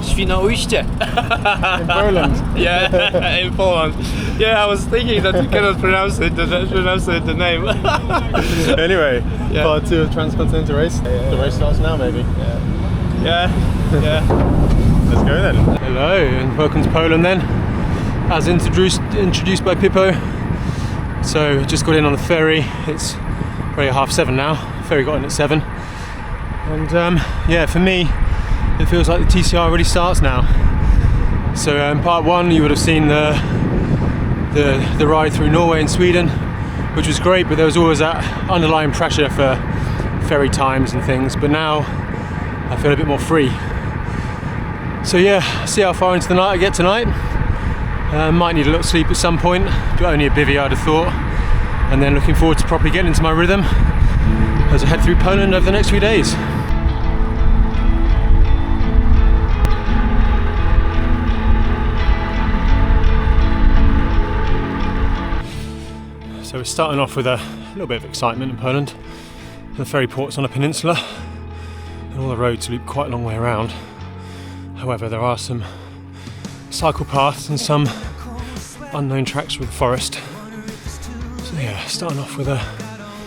Świnoujście. In Poland. Yeah, in Poland. Yeah, I was thinking that you cannot pronounce the name. Anyway, Yeah. part 2 of Transcontinental Race. The race starts now, maybe. Yeah. Let's go then. Hello and welcome to Poland then. As introduced by Pippo. So just got in on the ferry. It's already 7:30 now. Ferry got in at 7. And yeah, for me, it feels like the TCR already starts now. So in part 1 you would have seen the ride through Norway and Sweden, which was great, but there was always that underlying pressure for ferry times and things. But now I feel a bit more free. So yeah, see how far into the night I get tonight. Might need a little sleep at some point, but only a bivvy I'd have thought. And then looking forward to properly getting into my rhythm as I head through Poland over the next few days. So we're starting off with a little bit of excitement in Poland. The ferry port's on a peninsula and all the roads loop quite a long way around. However, there are some cycle paths and some unknown tracks through the forest. So yeah, starting off with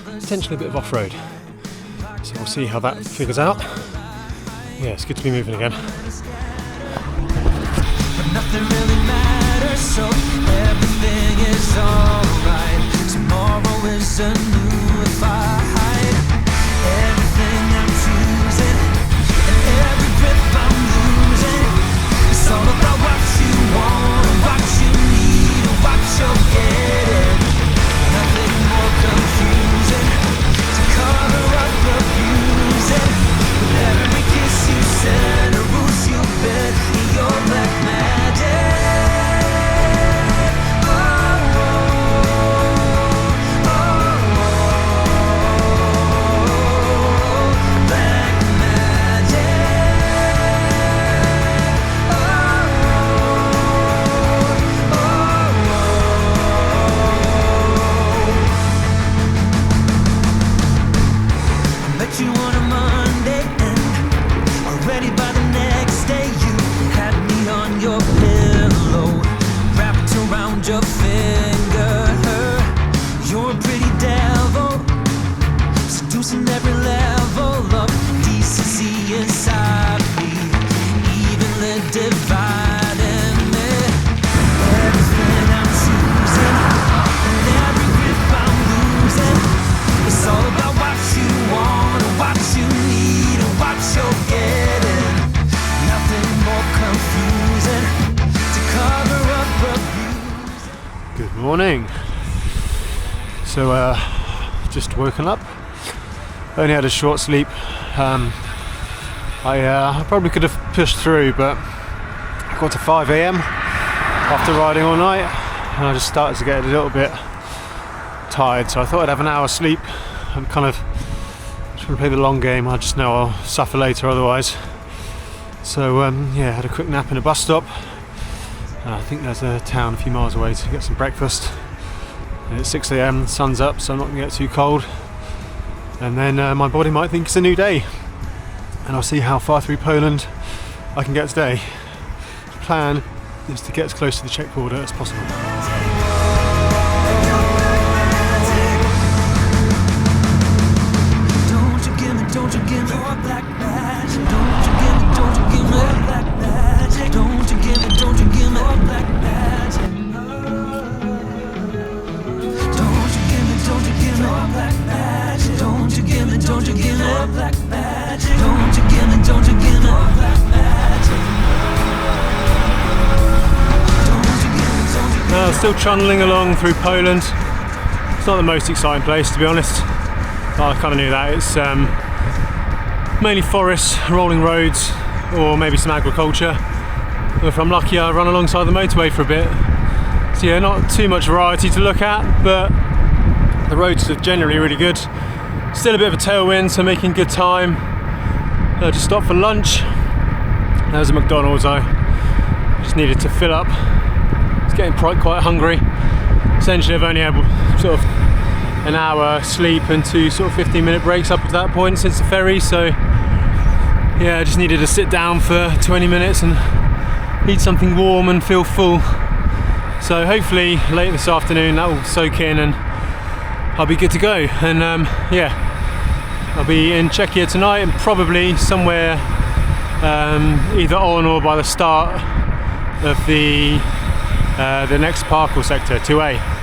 potentially a bit of off-road. So we'll see how that figures out. Yeah, it's good to be moving again. But nothing really matters, so everything is alright. Tomorrow is a new fight. Everything I'm choosing and every grip I'm losing, it's all about what you want, what you need, and what you're getting. Nothing more confusing to cover up abusing. With every kiss you send, a ruse you bet, in your black magic. You on a Monday and already by the next day you had me on your pillow, wrapped around your finger. You're a pretty devil, seducing every level of decency inside me, evenly dividing me. Everything I'm choosing and every grip I'm losing, it's all about what you want, what you need, and what you're getting. Nothing more confusing to cover up abuse. Good morning. So just woken up. Only had a short sleep. I probably could have pushed through, but I got to 5 AM after riding all night, and I just started to get a little bit tired. So I thought I'd have an hour's sleep. I'm kind of just going to play the long game. I just know I'll suffer later otherwise. So yeah, had a quick nap in a bus stop. I think there's a town a few miles away to get some breakfast. And it's 6 AM, the sun's up, so I'm not going to get too cold. And then my body might think it's a new day. And I'll see how far through Poland I can get today. The plan is to get as close to the Czech border as possible. Don't you give me more black magic? Don't you give me more black magic? Don't you give me more black magic? Don't you give me more black magic? Don't you give me more black magic? Don't you give me more black magic? Still trundling along through Poland. It's not the most exciting place, to be honest. But I kind of knew that. It's mainly forests, rolling roads, or maybe some agriculture. If I'm lucky, I'll run alongside the motorway for a bit. So yeah, not too much variety to look at, but the roads are generally really good. Still a bit of a tailwind, so making good time. Just stopped for lunch. There's a McDonald's. I just needed to fill up. It's getting quite hungry. Essentially, I've only had sort of an hour sleep and 2 sort of 15-minute breaks up to that point since the ferry, so yeah, I just needed to sit down for 20 minutes and eat something warm and feel full. So hopefully later this afternoon that will soak in and I'll be good to go. And yeah, I'll be in Czechia tonight and probably somewhere either on or by the start of the next parkour sector, 2A.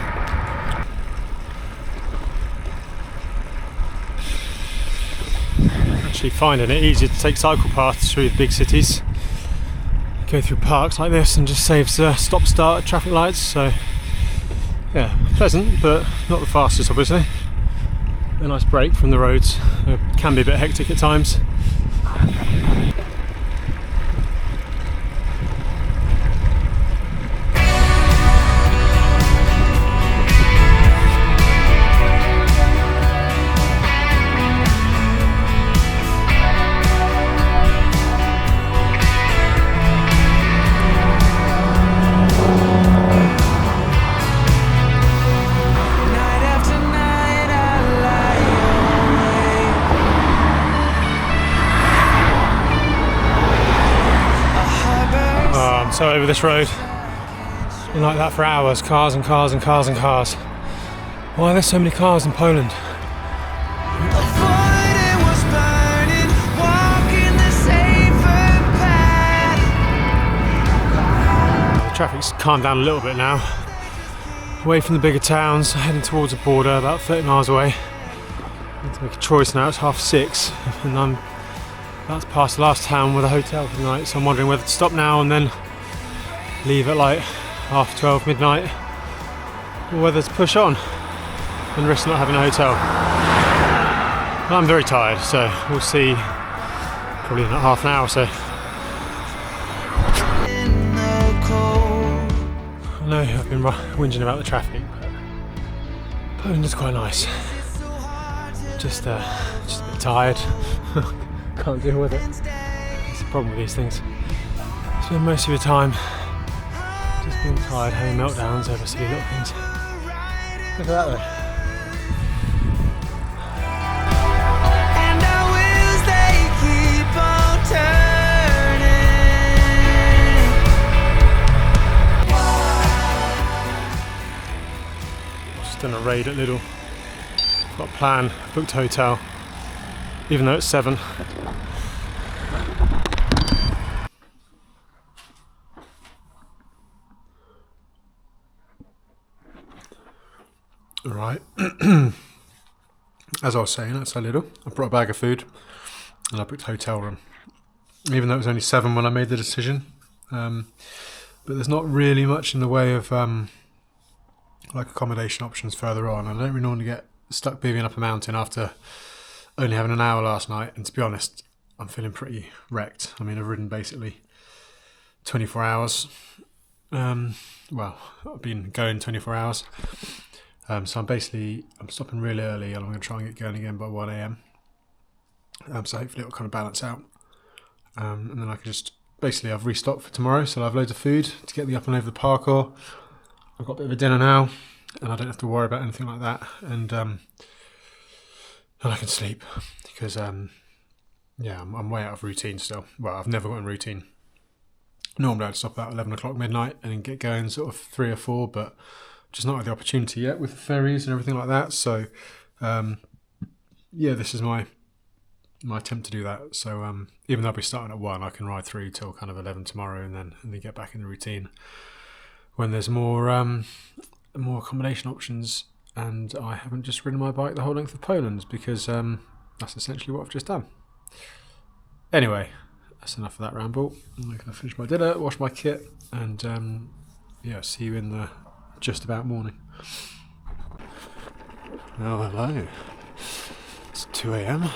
Actually finding it easier to take cycle paths through the big cities. Go through parks like this and just saves stop-start traffic lights. So yeah, pleasant, but not the fastest, obviously. A nice break from the roads. It can be a bit hectic at times. So over this road, it's been like that for hours, cars and cars and cars and cars. Why are there so many cars in Poland? The traffic's calmed down a little bit now. Away from the bigger towns, heading towards the border, about 30 miles away. I need to make a choice now, it's 6:30, and I'm about to pass the last town with a hotel for the night, so I'm wondering whether to stop now and then leave at like 12:30, midnight, or whether to push on and risk not having a hotel. I'm very tired, so we'll see probably in half an hour or so. I know I've been whinging about the traffic, but Poland is quite nice. Just a bit tired. Can't deal with it. That's the problem with these things. Spend most of your time just being tired, having meltdowns over silly little things. Look at that though. And our wheels, they keep on turning. Just done a raid at Lidl. Got a plan, booked a hotel, even though it's 7. Right, as I was saying, that's a Lidl. I brought a bag of food and I booked a hotel room, even though it was only 7 when I made the decision. But there's not really much in the way of like accommodation options further on. I don't really normally get stuck beaving up a mountain after only having an hour last night, and to be honest, I'm feeling pretty wrecked. I mean, I've ridden basically 24 hours. Well, I've been going 24 hours. So I'm stopping really early and I'm going to try and get going again by 1 AM. So hopefully it'll kind of balance out. And then I can just, basically I've restocked for tomorrow, so I'll have loads of food to get me up and over the parkour. I've got a bit of a dinner now and I don't have to worry about anything like that. And I can sleep because, yeah, I'm way out of routine still. Well, I've never got in routine. Normally I'd stop about 11 o'clock midnight and then get going sort of 3 or 4, but just not had the opportunity yet with the ferries and everything like that. So yeah, this is my attempt to do that. So even though I'll be starting at 1, I can ride through till kind of 11 tomorrow and then get back in the routine when there's more accommodation options. And I haven't just ridden my bike the whole length of Poland because that's essentially what I've just done. Anyway, that's enough of that ramble. I'm going to finish my dinner, wash my kit, and yeah, see you in the just about morning. Oh, hello. It's 2 AM.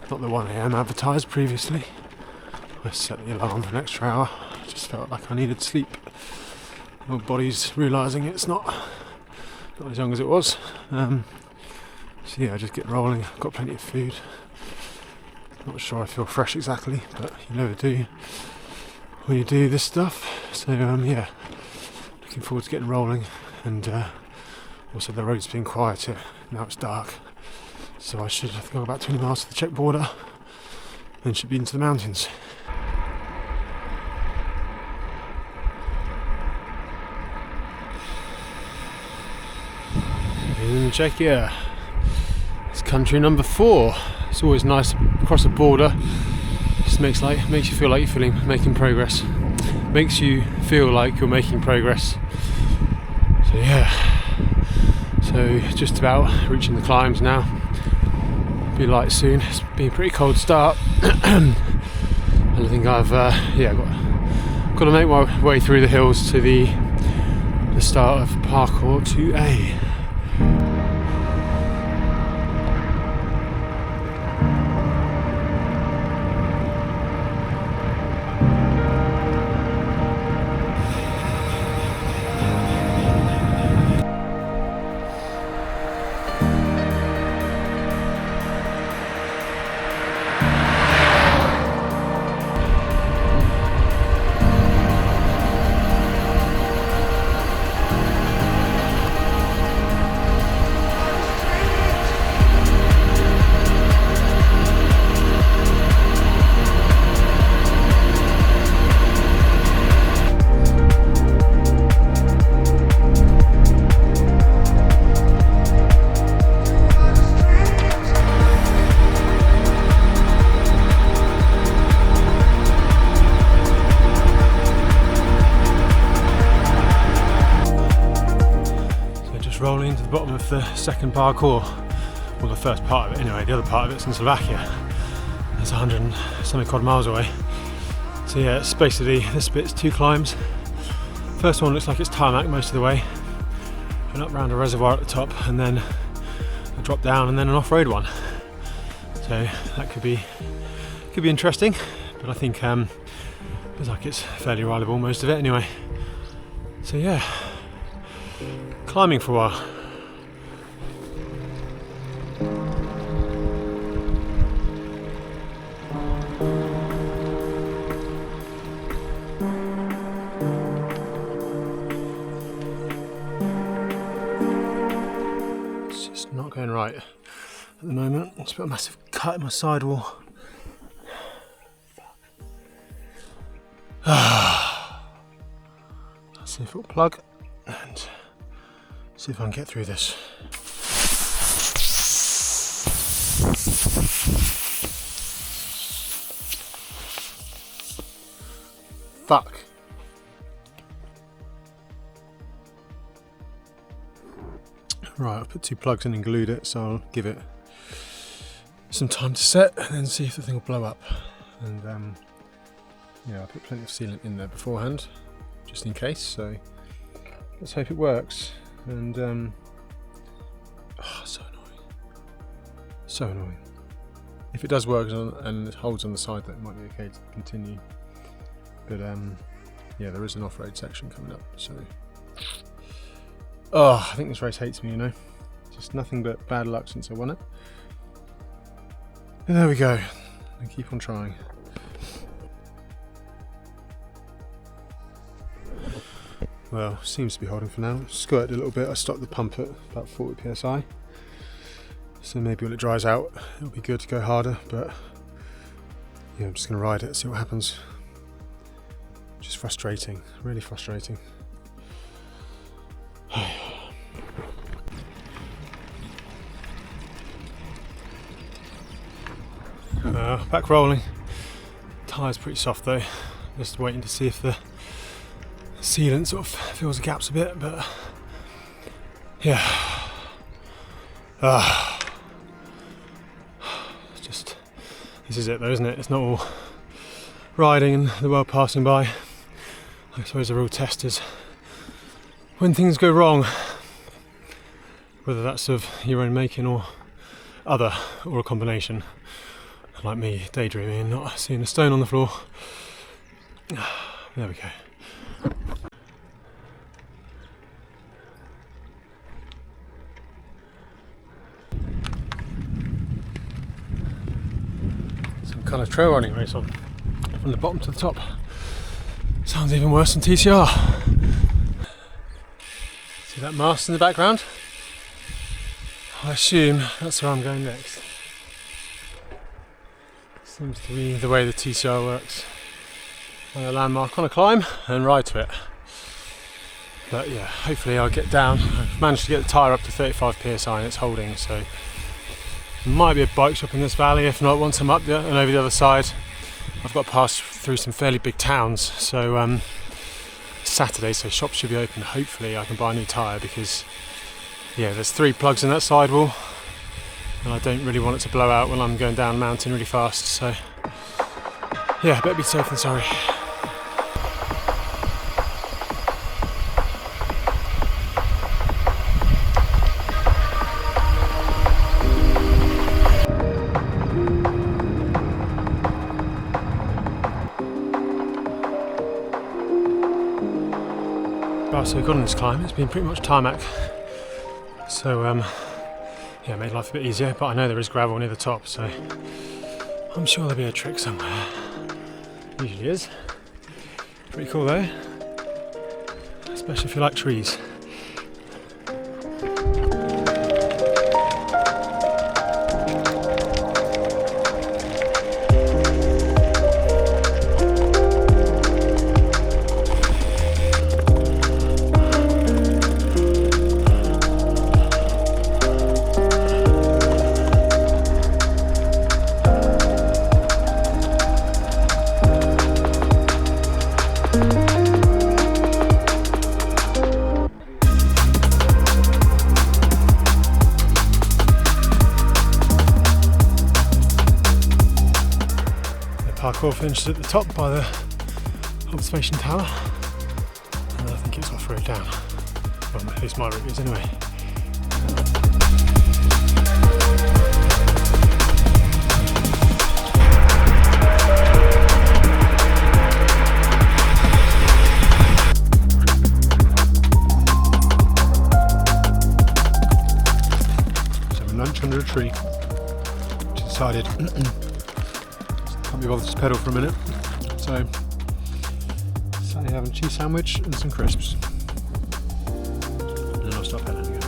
Not the 1 AM advertised previously. I set the alarm for an extra hour. I just felt like I needed sleep. My body's realising it's not as young as it was. So yeah, just get rolling. I've got plenty of food. Not sure I feel fresh exactly, but you never do when you do this stuff. So yeah, looking forward to getting rolling. And also the road's been quieter. Now it's dark. So I think I'm about 20 miles to the Czech border. then should be into the mountains. In Czechia, it's country number 4. It's always nice across the border. Just makes you feel like you're making progress. Makes you feel like you're making progress. So yeah. So just about reaching the climbs now. Be light soon. It's been a pretty cold start. And I think I've got to make my way through the hills to the start of parkour 2A. Rolling to the bottom of the second parkour, well, the first part of it anyway. The other part of it's in Slovakia. It's 100 and something odd miles away. So yeah, it's basically this bit's 2 climbs. First one looks like it's tarmac most of the way, and up round a reservoir at the top, and then a drop down, and then an off-road one. So that could be interesting, but I think looks like it's fairly rideable most of it anyway. So yeah. Climbing for a while. It's just not going right at the moment. It's got a massive cut in my sidewall. Let's see if it'll plug and see if I can get through this. Fuck. Right, I've put 2 plugs in and glued it, so I'll give it some time to set and then see if the thing will blow up. And yeah, I put plenty of sealant in there beforehand, just in case, so let's hope it works. And so annoying, so annoying. If it does work and it holds on the side, that might be okay to continue. But yeah, there is an off-road section coming up, so I think this race hates me, you know. Just nothing but bad luck since I won it. But there we go. I keep on trying. Well, seems to be holding for now. Squirted a little bit. I stopped the pump at about 40 psi. So maybe when it dries out, it'll be good to go harder. But yeah, I'm just going to ride it, see what happens. Just frustrating, really frustrating. Back rolling. Tyre's pretty soft though. Just waiting to see if the sealant sort of fills the gaps a bit, but yeah. It's just, this is it though, isn't it? It's not all riding and the world passing by. I suppose the real test is when things go wrong, whether that's of your own making or other, or a combination, like me daydreaming and not seeing a stone on the floor. There we go. Some kind of trail running race on, from the bottom to the top. Sounds even worse than TCR. See that mast in the background? I assume that's where I'm going next. So Seems to be the way the TCR works. A landmark on a climb and ride to it. But yeah, hopefully I'll get down. I've managed to get the tyre up to 35 psi and it's holding, so there might be a bike shop in this valley. If not, once I'm up there and over the other side, I've got to pass through some fairly big towns. So it's Saturday, so shops should be open. Hopefully I can buy a new tyre, because yeah, there's 3 plugs in that sidewall and I don't really want it to blow out when I'm going down a mountain really fast. So yeah, better be safe than sorry. So we've got on this climb, it's been pretty much tarmac, so yeah, it made life a bit easier, but I know there is gravel near the top, so I'm sure there'll be a trick somewhere. Usually is. Pretty cool though, especially if you like trees. Parkour finishes at the top by the observation tower, and I think it's off-road down. Well, at least my route is anyway. So having lunch under a tree, which decided can't be bothered to pedal for a minute, so suddenly having a cheese sandwich and some crisps, and then I'll start pedaling again.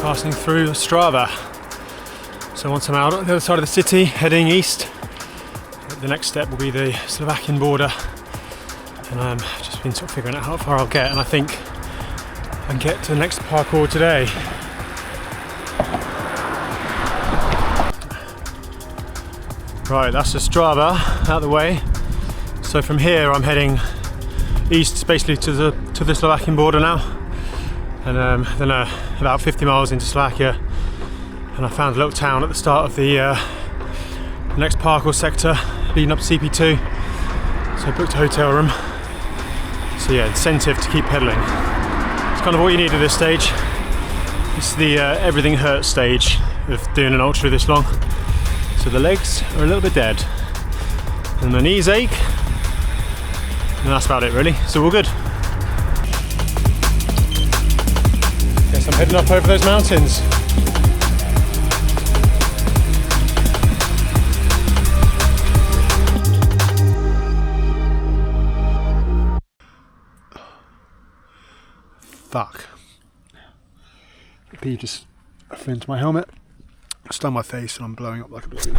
Passing through Strava. So once I'm out on the other side of the city, heading east, the next step will be the Slovakian border, and I've just been sort of figuring out how far I'll get, and I think I can get to the next parkour today. Right, that's the Strava out the way. So from here I'm heading east, basically to the Slovakian border now. And then about 50 miles into Slovakia, and I found a little town at the start of the next parkour sector leading up to CP2, so I booked a hotel room. So yeah, incentive to keep pedaling. It's kind of what you need at this stage. It's the everything hurts stage of doing an ultra this long. So the legs are a little bit dead, and my knees ache, and that's about it really, so we're good. Guess I'm heading up over those mountains. Fuck. The pee just flew into my helmet, stung my face, and I'm blowing up like a balloon.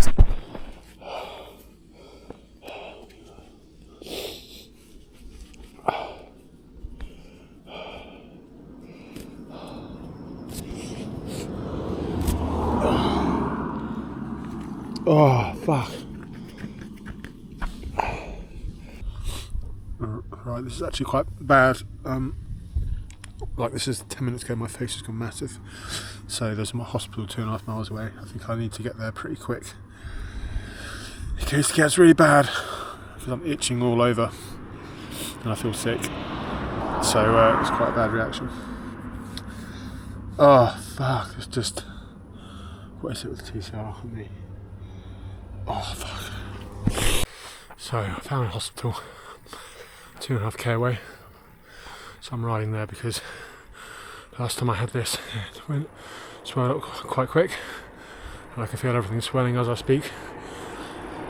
Oh, fuck. Right, this is actually quite bad. Like, this is 10 minutes ago, my face has gone massive. So there's a hospital 2.5 miles away. I think I need to get there pretty quick in case it gets really bad, because I'm itching all over and I feel sick. So it's quite a bad reaction. Oh, fuck. It's just... What is it with the TCR on me? Oh, fuck. So I found a hospital 2.5k away. So I'm riding there because last time I had this, it went swelled up quite quick. And I can feel everything swelling as I speak.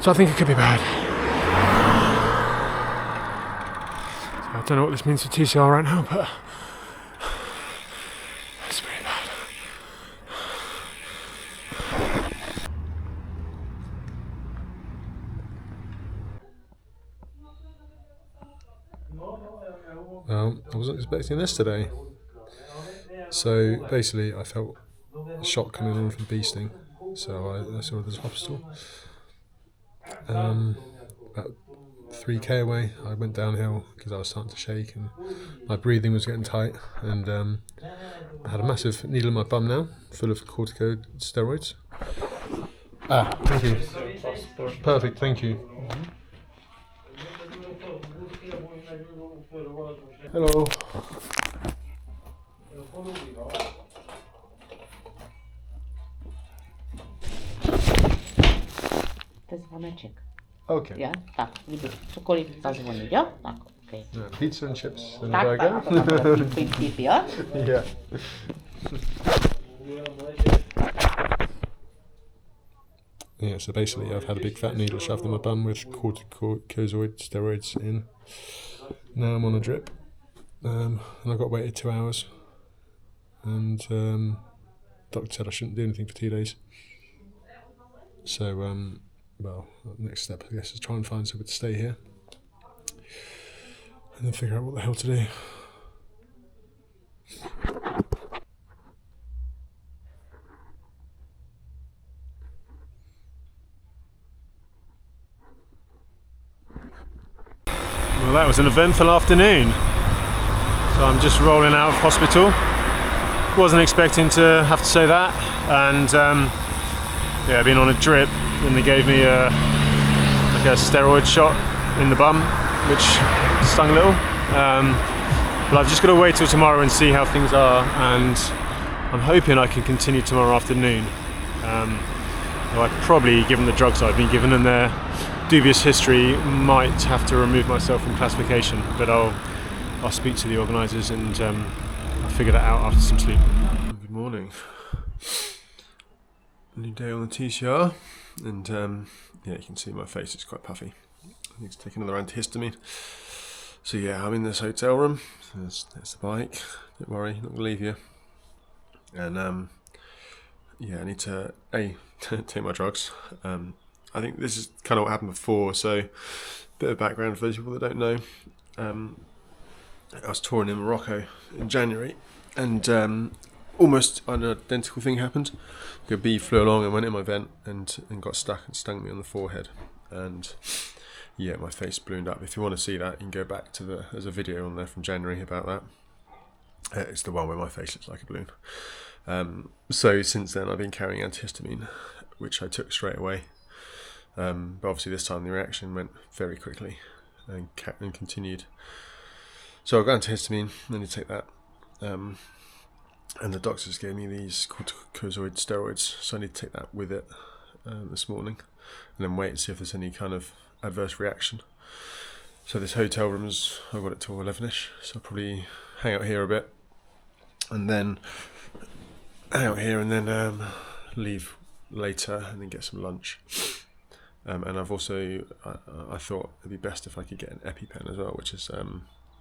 So I think it could be bad. So I don't know what this means for TCR right now, but it's pretty bad. Well, I wasn't expecting this today. So basically I felt a shot coming on from bee sting. So I saw this hospital. About 3k away, I went downhill because I was starting to shake and my breathing was getting tight, and I had a massive needle in my bum now, full of corticosteroids. Ah, thank you. Perfect, thank you. Hello. To jest dzwoneczek. Okay. Ja? Tak, widzisz. Cokolwiek zadzwoni, ja? Tak, okej. Yeah, pizza and chips and Tak, burger. tak, to tam pip, ja? Yeah. Yeah, so basically I've had a big fat needle shoved in my bum with corticosteroids steroids in. Now I'm on a drip. And I got waited 2 hours. And doctor said I shouldn't do anything for 2 days. So, well, next step I guess is try and find somewhere to stay here. And then figure out what the hell to do. Well, that was an eventful afternoon. So I'm just rolling out of hospital. Wasn't expecting to have to say that, and yeah, I've been on a drip, and they gave me like a steroid shot in the bum, which stung a little. But I've just got to wait till tomorrow and see how things are, and I'm hoping I can continue tomorrow afternoon. I probably, given the drugs I've been given and their dubious history, might have to remove myself from classification, but I'll speak to the organisers and I'll figure that out after some sleep. Good morning. New day on the TCR, and yeah, you can see my face is quite puffy. I need to take another antihistamine. So yeah, I'm in this hotel room. There's the bike. Don't worry, not gonna leave you. And yeah, I need to take my drugs. I think this is kind of what happened before, so a bit of background for those people that don't know. I was touring in Morocco in January, and almost an identical thing happened. A bee flew along and went in my vent and got stuck and stung me on the forehead. And yeah, my face ballooned up. If you want to see that, you can go back to there's a video on there from January about that. It's the one where my face looks like a balloon. So since then I've been carrying antihistamine, which I took straight away. But obviously this time the reaction went very quickly and continued. So I got antihistamine, I need to take that. And the doctors gave me these corticosteroid steroids, so I need to take that with it this morning, and then wait and see if there's any kind of adverse reaction. So this hotel room's, I've got it till 11ish, so I'll probably hang out here a bit, and then hang out here, and then leave later, and then get some lunch. And I've also, I thought it'd be best if I could get an EpiPen as well, which is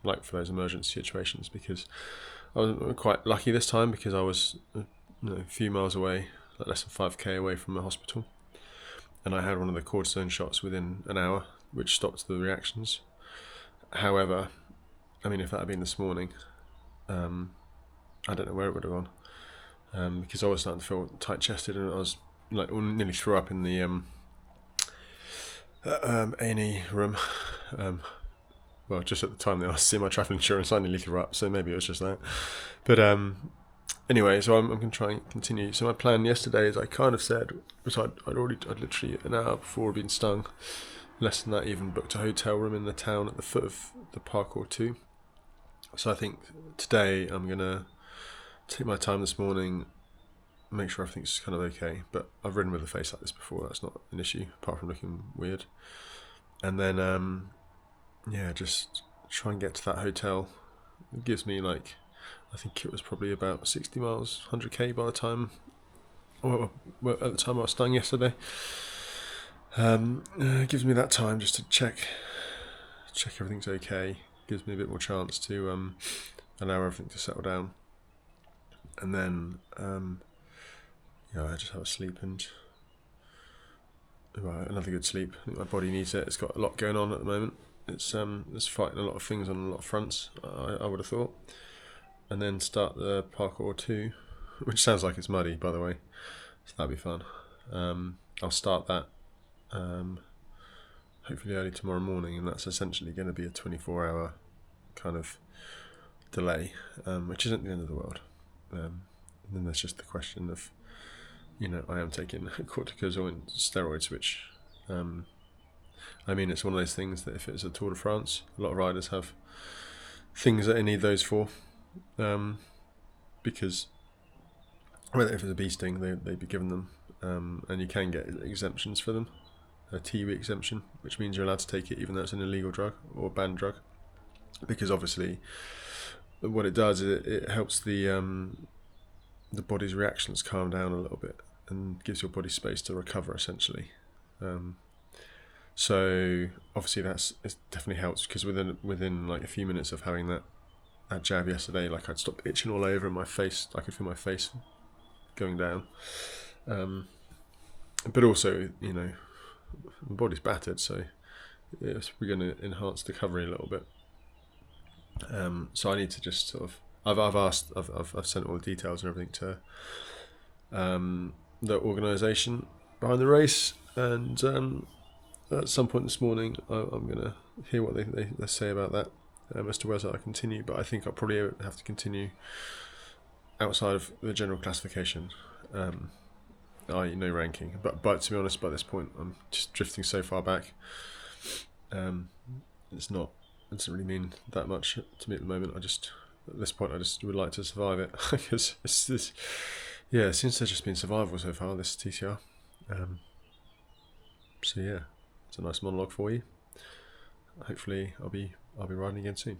like for those emergency situations, because I was quite lucky this time because I was a few miles away, like less than 5k away from the hospital, and I had one of the cortisone shots within an hour, which stopped the reactions. However, I mean, if that had been this morning, I don't know where it would have gone, because I was starting to feel tight-chested, and I was like nearly threw up in the A&E room. Well, just at the time that I was seeing my travel insurance, I nearly threw up, so maybe it was just that. But anyway, so I'm going to try and continue. So my plan yesterday, as I kind of said, was I'd literally an hour before been stung, less than that even, booked a hotel room in the town at the foot of the parkour 2. So I think today I'm going to take my time this morning, make sure everything's kind of okay. But I've ridden with a face like this before, that's not an issue, apart from looking weird. and then yeah, just try and get to that hotel. It gives me like, I think it was probably about 60 miles, 100k by the time, well, at the time I was staying yesterday. It gives me that time just to check everything's okay. Gives me a bit more chance to allow everything to settle down, and then I just have a sleep and another good sleep. I think my body needs it. It's got a lot going on at the moment. It's fighting a lot of things on a lot of fronts, I would have thought. And then start the parkour 2, which sounds like it's muddy, by the way, so that'll be fun. I'll start that hopefully early tomorrow morning, and that's essentially going to be a 24-hour kind of delay, which isn't the end of the world. And then there's just the question of, I am taking corticosteroid, steroids, which I mean, it's one of those things that if it's a Tour de France, a lot of riders have things that they need those for, because if it's a bee sting, they'd be given them, and you can get exemptions for them, a TB exemption, which means you're allowed to take it even though it's an illegal drug or banned drug, because obviously what it does is it helps the body's reactions calm down a little bit and gives your body space to recover, essentially. So obviously it definitely helps, because within like a few minutes of having that jab yesterday, like I'd stopped itching all over in my face. I could feel my face going down, but also my body's battered, so we're going to enhance the recovery a little bit. So I need to just sort of, I've sent all the details and everything to the organisation behind the race, and at some point this morning I'm going to hear what they say about that, as to whether I continue. But I think I'll probably have to continue outside of the general classification, i.e. no ranking. But to be honest, by this point I'm just drifting so far back, it doesn't really mean that much to me at the moment. At this point I just would like to survive it, because it seems to just been survival so far, this TCR. So yeah, it's a nice monologue for you. Hopefully I'll be riding again soon.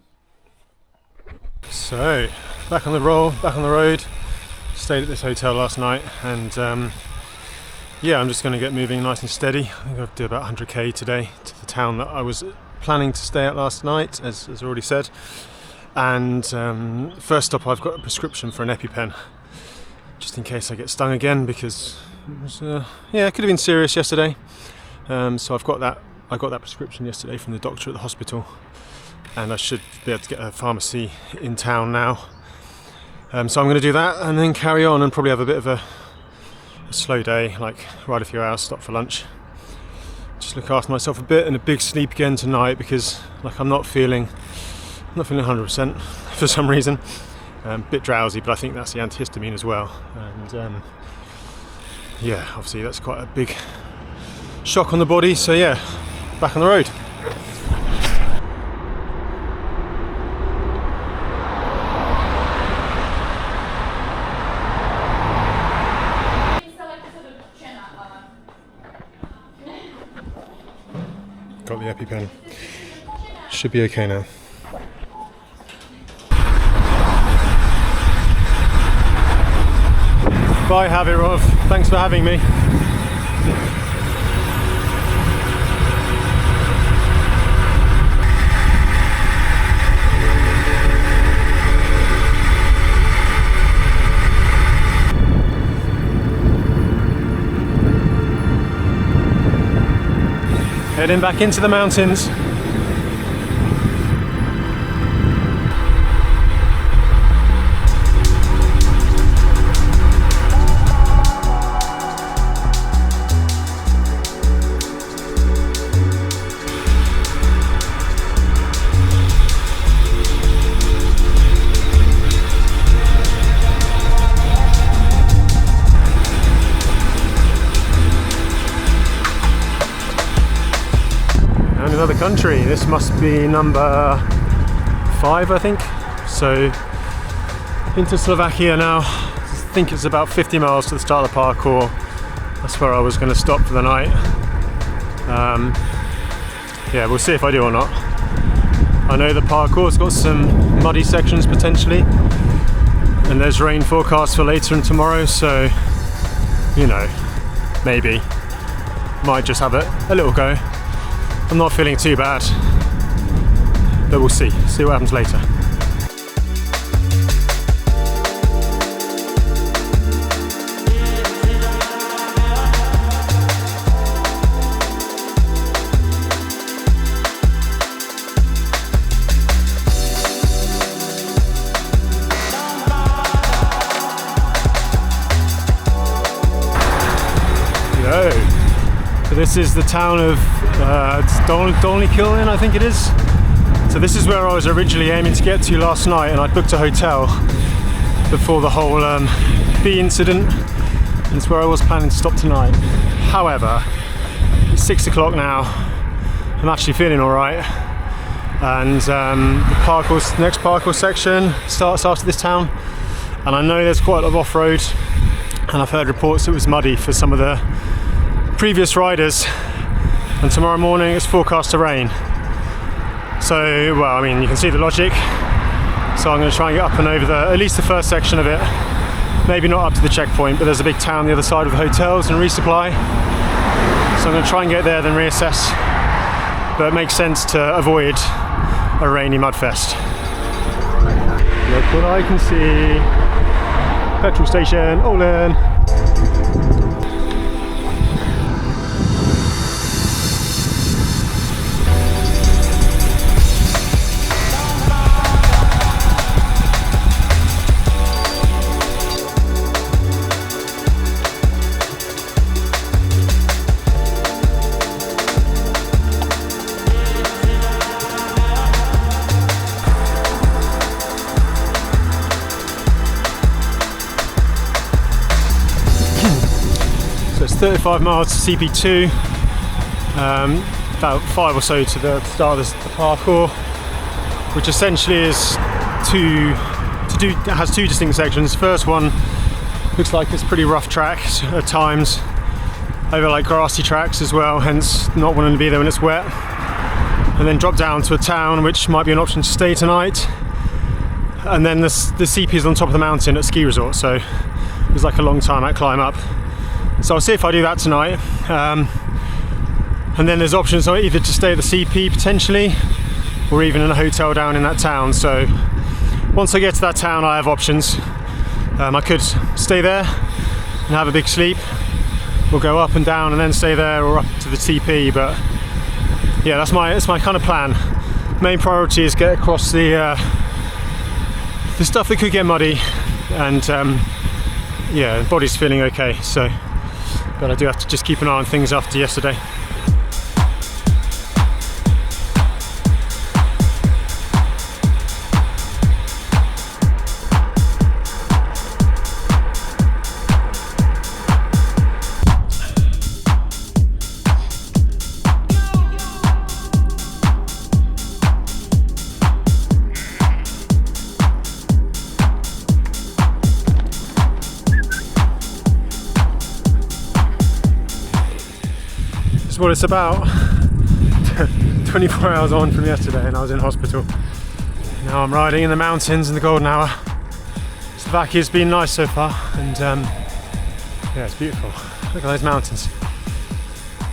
So back on the road. Stayed at this hotel last night, and I'm just going to get moving nice and steady. I think I'll do about 100k today to the town that I was planning to stay at last night, as already said. And first stop, I've got a prescription for an EpiPen, just in case I get stung again, because it was, it could have been serious yesterday. So I got that prescription yesterday from the doctor at the hospital, and I should be able to get a pharmacy in town now. So I'm going to do that and then carry on, and probably have a bit of a slow day, like ride a few hours, stop for lunch, just look after myself a bit, and a big sleep again tonight, because like I'm not feeling 100% for some reason. A bit drowsy, but I think that's the antihistamine as well. And obviously that's quite a big shock on the body. So yeah, back on the road. Got the EpiPen. Should be okay now. Bye, Havirov. Thanks for having me. Heading back into the mountains. Another country. This must be number 5, I think. So into Slovakia now. I think it's about 50 miles to the start of the parkour. That's where I was going to stop for the night. yeah, we'll see if I do or not. I know the parkour's got some muddy sections potentially, and there's rain forecast for later and tomorrow, so you know, maybe might just have a little go. I'm not feeling too bad, but we'll see what happens later. So this is the town of Donikillen, I think it is. So this is where I was originally aiming to get to last night, and I booked a hotel before the whole bee incident, and it's where I was planning to stop tonight. However, it's 6 o'clock now. I'm actually feeling all right, and the next parkour section starts after this town, and I know there's quite a lot of off-road, and I've heard reports it was muddy for some of the previous riders, and tomorrow morning it's forecast to rain. So, well, I mean, you can see the logic. So I'm going to try and get up and over at least the first section of it. Maybe not up to the checkpoint, but there's a big town the other side with hotels and resupply. So I'm going to try and get there, then reassess. But it makes sense to avoid a rainy mudfest. Look what I can see. Petrol station, all in. It's 35 miles to CP2, about 5 or so to the start of the parkour, which essentially is has two distinct sections. First one looks like it's pretty rough track at times, over like grassy tracks as well, hence not wanting to be there when it's wet. And then drop down to a town, which might be an option to stay tonight. And then the CP is on top of the mountain at ski resort, so it's like a long time out climb up. So I'll see if I do that tonight, and then there's options either to stay at the CP potentially, or even in a hotel down in that town. So once I get to that town, I have options. I could stay there and have a big sleep, or go up and down and then stay there, or up to the CP. But yeah, that's my kind of plan. Main priority is get across the stuff that could get muddy, and yeah, the body's feeling okay. So. But I do have to just keep an eye on things after yesterday. Well, it's about 24 hours on from yesterday, and I was in hospital. Now I'm riding in the mountains in the golden hour. Slovakia's been nice so far, and yeah, it's beautiful. Look at those mountains.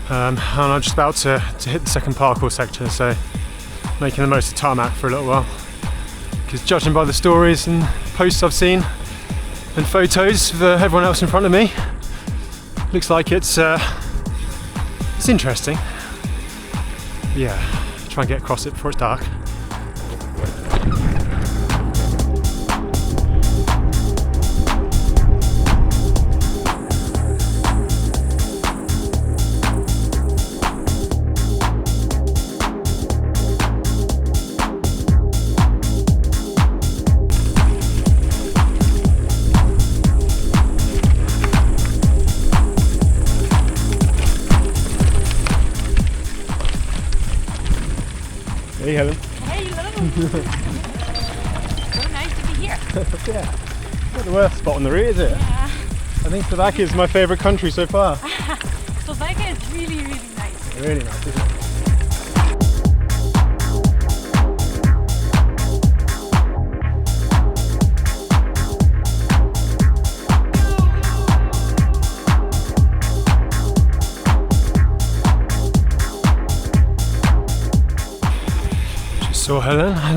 And I'm just about to hit the second parkour section, so making the most of tarmac for a little while. Because judging by the stories and posts I've seen and photos of everyone else in front of me, looks like it's interesting. Yeah, try and get across it before it's dark. Hey Helen. Hello. So nice to be here. Yeah. Not the worst spot on the route, is it? Yeah. I think Slovakia is my favourite country so far. Slovakia is really, really nice. Really nice, isn't it?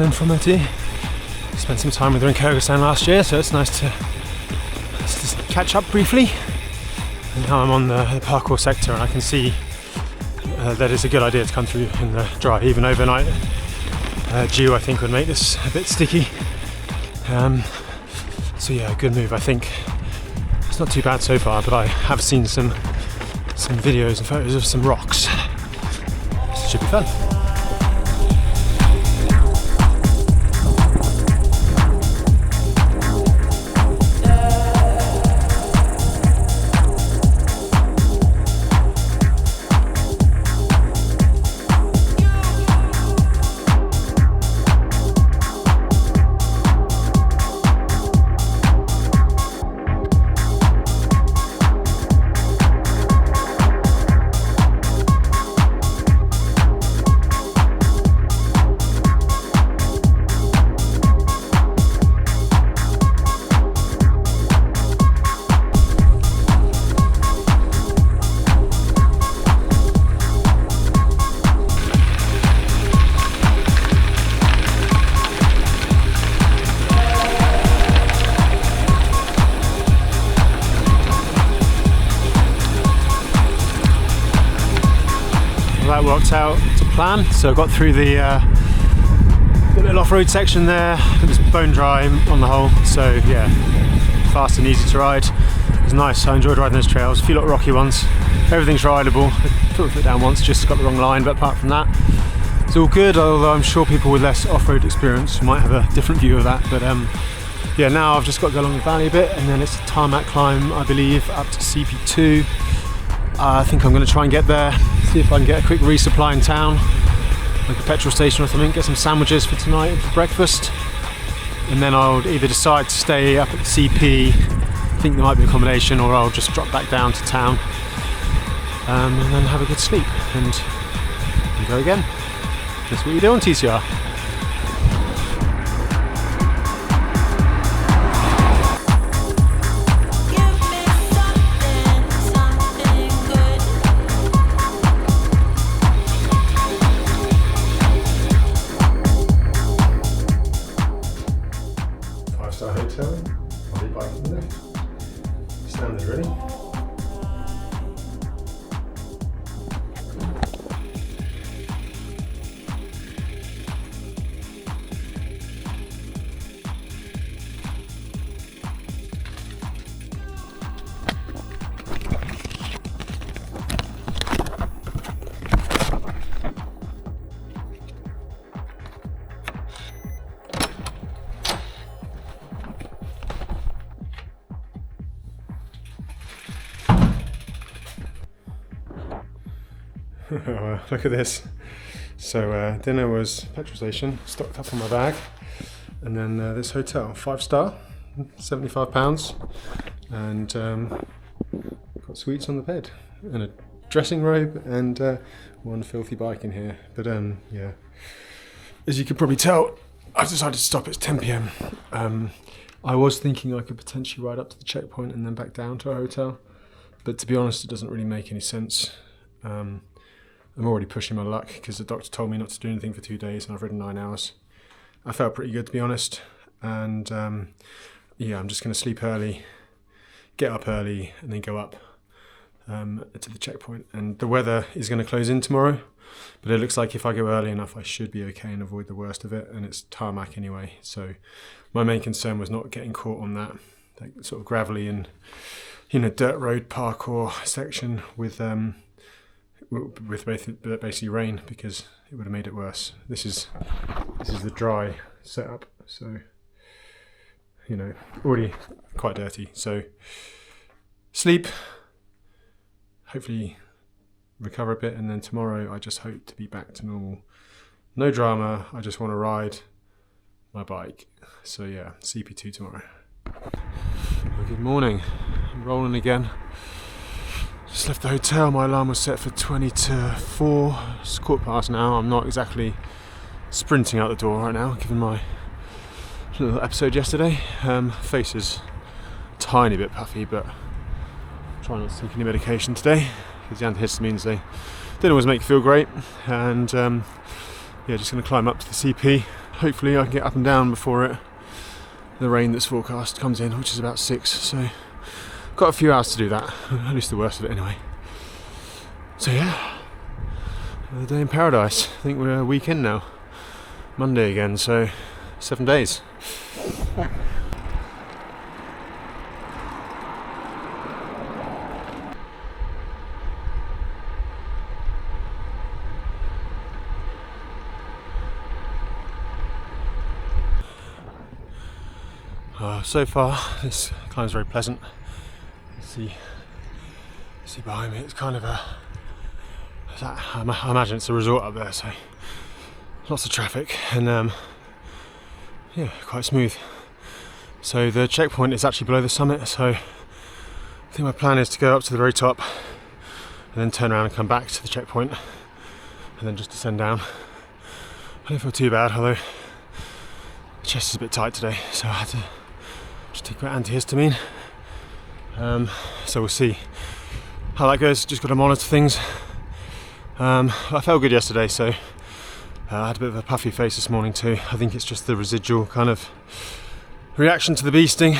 Ireland from OT. Spent some time with her in Kyrgyzstan last year, so it's nice to just catch up briefly. And now I'm on the parkour sector, and I can see that it's a good idea to come through in the dry, even overnight. Dew, I think, would make this a bit sticky. So yeah, good move. I think it's not too bad so far, but I have seen some videos and photos of some rocks. This should be fun. That worked out to plan, so I got through the little off-road section there. It was bone dry on the whole, so yeah, fast and easy to ride. It was nice. I enjoyed riding those trails. A few little rocky ones. Everything's rideable. I put my foot down once, just got the wrong line, but apart from that, it's all good. Although I'm sure people with less off-road experience might have a different view of that. But yeah, now I've just got to go along the valley a bit, and then it's a tarmac climb, I believe, up to CP2. I think I'm going to try and get there, see if I can get a quick resupply in town, like a petrol station or something, get some sandwiches for tonight for breakfast, and then I'll either decide to stay up at the CP, think there might be accommodation, or I'll just drop back down to town and then have a good sleep and go again. That's what you do on TCR. Hotel, I'll be biking there. Standard ready. Oh, look at this. So dinner was petrol station, stocked up on my bag, and then this hotel, 5-star, £75, and got sweets on the bed, and a dressing robe, and one filthy bike in here. But yeah, as you could probably tell, I decided to stop at 10 PM. I was thinking I could potentially ride up to the checkpoint and then back down to our hotel, but to be honest, it doesn't really make any sense. I'm already pushing my luck because the doctor told me not to do anything for 2 days, and I've ridden 9 hours. I felt pretty good, to be honest, and yeah, I'm just going to sleep early, get up early, and then go up to the checkpoint. And the weather is going to close in tomorrow, but it looks like if I go early enough, I should be okay and avoid the worst of it, and it's tarmac anyway, so my main concern was not getting caught on that sort of gravelly and, you know, dirt road parkour section with basically rain, because it would have made it worse. This is the dry setup, so, you know, already quite dirty. So sleep, hopefully recover a bit, and then tomorrow I just hope to be back to normal. No drama, I just want to ride my bike. So yeah, CP2 tomorrow. Well, good morning, I'm rolling again. Just left the hotel, my alarm was set for 20 to 4, it's 4:15 now. I'm not exactly sprinting out the door right now, given my little episode yesterday. Face is a tiny bit puffy, but try not to take any medication today, because the antihistamines, they don't always make you feel great. And yeah, just going to climb up to the CP, hopefully I can get up and down before the rain that's forecast comes in, which is about 6. So got a few hours to do that, at least the worst of it anyway. So yeah, another day in paradise. I think we're a weekend now, Monday again, so 7 days. So far, this climb's very pleasant. See behind me, it's kind of I imagine it's a resort up there, so lots of traffic and yeah, quite smooth. So the checkpoint is actually below the summit, so I think my plan is to go up to the very top and then turn around and come back to the checkpoint and then just descend down. I don't feel too bad, although the chest is a bit tight today, so I had to just take my antihistamine. So we'll see how that goes. Just got to monitor things. I felt good yesterday, so I had a bit of a puffy face this morning too. I think it's just the residual kind of reaction to the beasting.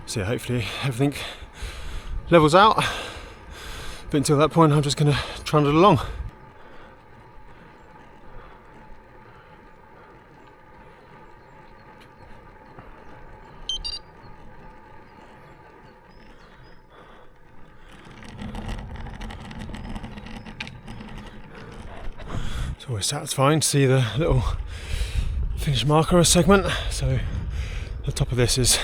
So yeah, hopefully everything levels out. But until that point, I'm just going to trundle along. It's always satisfying to see the little finish marker or segment. So the top of this is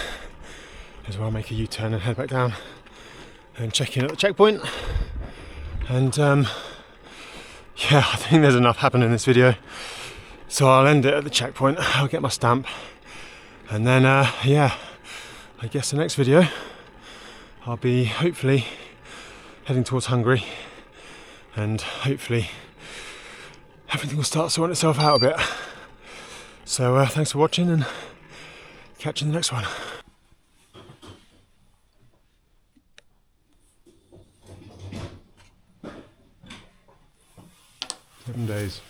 where I'll make a U-turn and head back down and check in at the checkpoint. And yeah, I think there's enough happening in this video, so I'll end it at the checkpoint. I'll get my stamp, and then yeah, I guess the next video I'll be hopefully heading towards Hungary, and hopefully everything will start sorting itself out a bit. So thanks for watching, and catch you in the next one. 7 days.